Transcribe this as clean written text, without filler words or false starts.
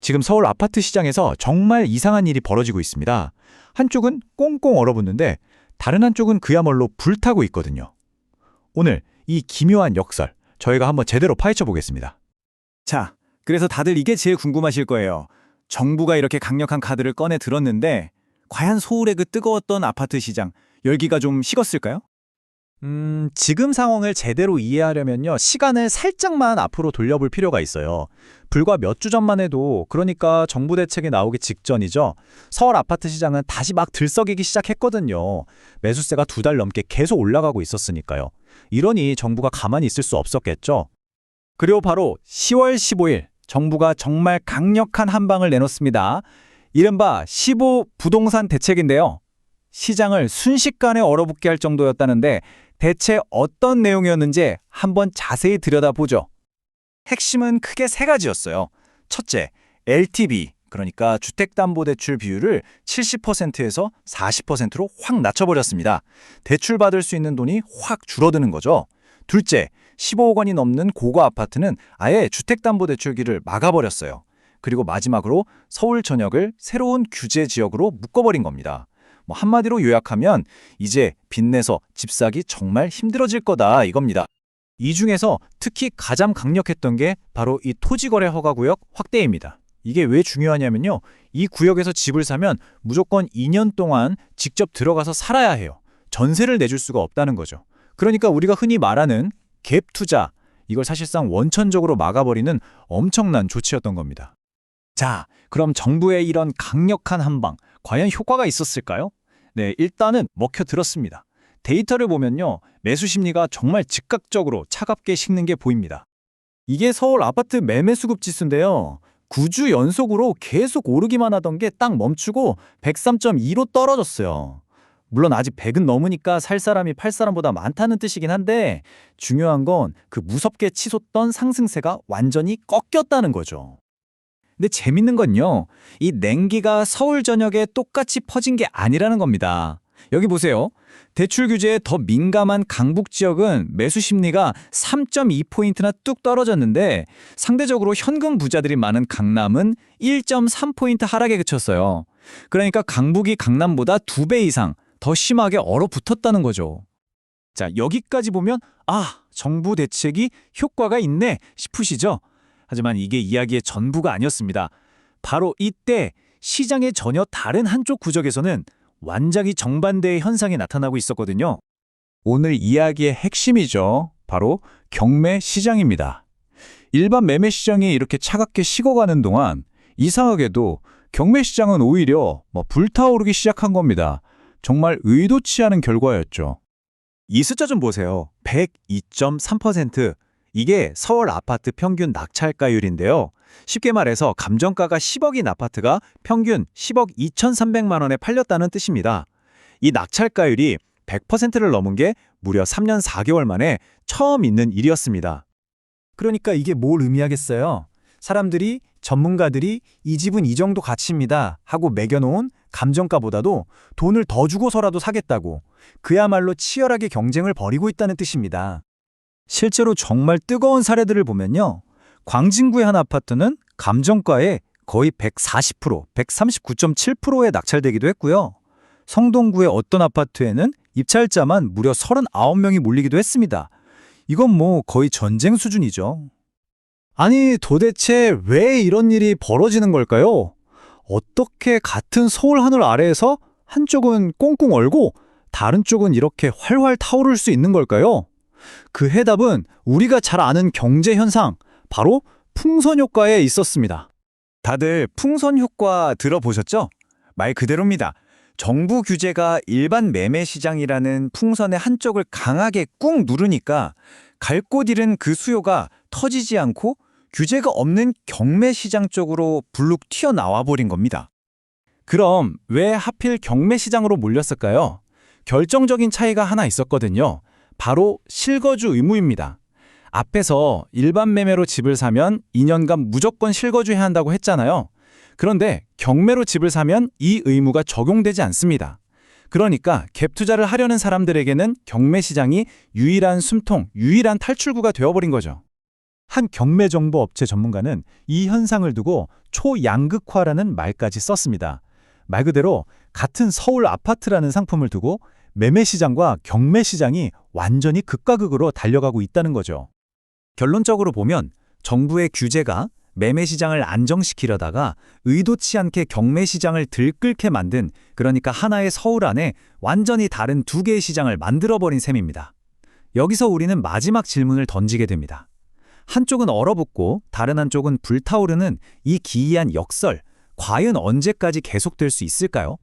지금 서울 아파트 시장에서 정말 이상한 일이 벌어지고 있습니다. 한쪽은 꽁꽁 얼어붙는데 다른 한쪽은 그야말로 불타고 있거든요. 오늘 이 기묘한 역설, 저희가 한번 제대로 파헤쳐 보겠습니다. 자, 그래서 다들 이게 제일 궁금하실 거예요. 정부가 이렇게 강력한 카드를 꺼내 들었는데 과연 서울의 그 뜨거웠던 아파트 시장, 열기가 좀 식었을까요? 지금 상황을 제대로 이해하려면요, 시간을 살짝만 앞으로 돌려볼 필요가 있어요. 불과 몇 주 전만 해도, 그러니까 정부 대책이 나오기 직전이죠. 서울 아파트 시장은 다시 막 들썩이기 시작했거든요. 매수세가 2달 넘게 계속 올라가고 있었으니까요. 이러니 정부가 가만히 있을 수 없었겠죠. 그리고 바로 10월 15일 정부가 정말 강력한 한 방을 내놓습니다. 이른바 15 부동산 대책인데요. 시장을 순식간에 얼어붙게 할 정도였다는데 대체 어떤 내용이었는지 한번 자세히 들여다보죠. 핵심은 크게 3가지였어요. 첫째, LTV, 그러니까 주택담보대출 비율을 70%에서 40%로 확 낮춰버렸습니다. 대출받을 수 있는 돈이 확 줄어드는 거죠. 둘째, 15억 원이 넘는 고가 아파트는 아예 주택담보대출기를 막아버렸어요. 그리고 마지막으로 서울 전역을 새로운 규제 지역으로 묶어버린 겁니다. 한마디로 요약하면 이제 빚내서 집 사기 정말 힘들어질 거다 이겁니다. 이 중에서 특히 가장 강력했던 게 바로 이 토지거래 허가구역 확대입니다. 이게 왜 중요하냐면요, 이 구역에서 집을 사면 무조건 2년 동안 직접 들어가서 살아야 해요. 전세를 내줄 수가 없다는 거죠. 그러니까 우리가 흔히 말하는 갭 투자, 이걸 사실상 원천적으로 막아버리는 엄청난 조치였던 겁니다. 자, 그럼 정부의 이런 강력한 한방, 과연 효과가 있었을까요? 네, 일단은 먹혀들었습니다. 데이터를 보면요, 매수 심리가 정말 즉각적으로 차갑게 식는 게 보입니다. 이게 서울 아파트 매매 수급 지수인데요. 9주 연속으로 계속 오르기만 하던 게 딱 멈추고 103.2로 떨어졌어요. 물론 아직 100은 넘으니까 살 사람이 팔 사람보다 많다는 뜻이긴 한데 중요한 건 그 무섭게 치솟던 상승세가 완전히 꺾였다는 거죠. 근데 재밌는 건요, 이 냉기가 서울 전역에 똑같이 퍼진 게 아니라는 겁니다. 여기 보세요. 대출 규제에 더 민감한 강북 지역은 매수 심리가 3.2포인트나 뚝 떨어졌는데 상대적으로 현금 부자들이 많은 강남은 1.3포인트 하락에 그쳤어요. 그러니까 강북이 강남보다 2배 이상 더 심하게 얼어붙었다는 거죠. 자, 여기까지 보면 정부 대책이 효과가 있네 싶으시죠? 하지만 이게 이야기의 전부가 아니었습니다. 바로 이때 시장의 전혀 다른 한쪽 구석에서는 완전히 정반대의 현상이 나타나고 있었거든요. 오늘 이야기의 핵심이죠. 바로 경매 시장입니다. 일반 매매 시장이 이렇게 차갑게 식어가는 동안 이상하게도 경매 시장은 오히려 불타오르기 시작한 겁니다. 정말 의도치 않은 결과였죠. 이 숫자 좀 보세요. 102.3%. 이게 서울 아파트 평균 낙찰가율인데요. 쉽게 말해서 감정가가 10억인 아파트가 평균 10억 2,300만 원에 팔렸다는 뜻입니다. 이 낙찰가율이 100%를 넘은 게 무려 3년 4개월 만에 처음 있는 일이었습니다. 그러니까 이게 뭘 의미하겠어요? 사람들이, 전문가들이 이 집은 이 정도 가치입니다 하고 매겨놓은 감정가보다도 돈을 더 주고서라도 사겠다고 그야말로 치열하게 경쟁을 벌이고 있다는 뜻입니다. 실제로 정말 뜨거운 사례들을 보면요, 광진구의 한 아파트는 감정가의 거의 140%, 139.7%에 낙찰되기도 했고요. 성동구의 어떤 아파트에는 입찰자만 무려 39명이 몰리기도 했습니다. 이건 거의 전쟁 수준이죠. 아니, 도대체 왜 이런 일이 벌어지는 걸까요? 어떻게 같은 서울 하늘 아래에서 한쪽은 꽁꽁 얼고 다른 쪽은 이렇게 활활 타오를 수 있는 걸까요? 그 해답은 우리가 잘 아는 경제 현상, 바로 풍선 효과에 있었습니다. 다들 풍선 효과 들어보셨죠? 말 그대로입니다. 정부 규제가 일반 매매 시장이라는 풍선의 한쪽을 강하게 꾹 누르니까 갈 곳 잃은 그 수요가 터지지 않고 규제가 없는 경매 시장 쪽으로 불룩 튀어나와 버린 겁니다. 그럼 왜 하필 경매 시장으로 몰렸을까요? 결정적인 차이가 하나 있었거든요. 바로 실거주 의무입니다. 앞에서 일반 매매로 집을 사면 2년간 무조건 실거주해야 한다고 했잖아요. 그런데 경매로 집을 사면 이 의무가 적용되지 않습니다. 그러니까 갭 투자를 하려는 사람들에게는 경매 시장이 유일한 숨통, 유일한 탈출구가 되어버린 거죠. 한 경매 정보 업체 전문가는 이 현상을 두고 초양극화라는 말까지 썼습니다. 말 그대로 같은 서울 아파트라는 상품을 두고 매매 시장과 경매 시장이 완전히 극과 극으로 달려가고 있다는 거죠. 결론적으로 보면 정부의 규제가 매매 시장을 안정시키려다가 의도치 않게 경매 시장을 들끓게 만든, 그러니까 하나의 서울 안에 완전히 다른 두 개의 시장을 만들어버린 셈입니다. 여기서 우리는 마지막 질문을 던지게 됩니다. 한쪽은 얼어붙고 다른 한쪽은 불타오르는 이 기이한 역설, 과연 언제까지 계속될 수 있을까요?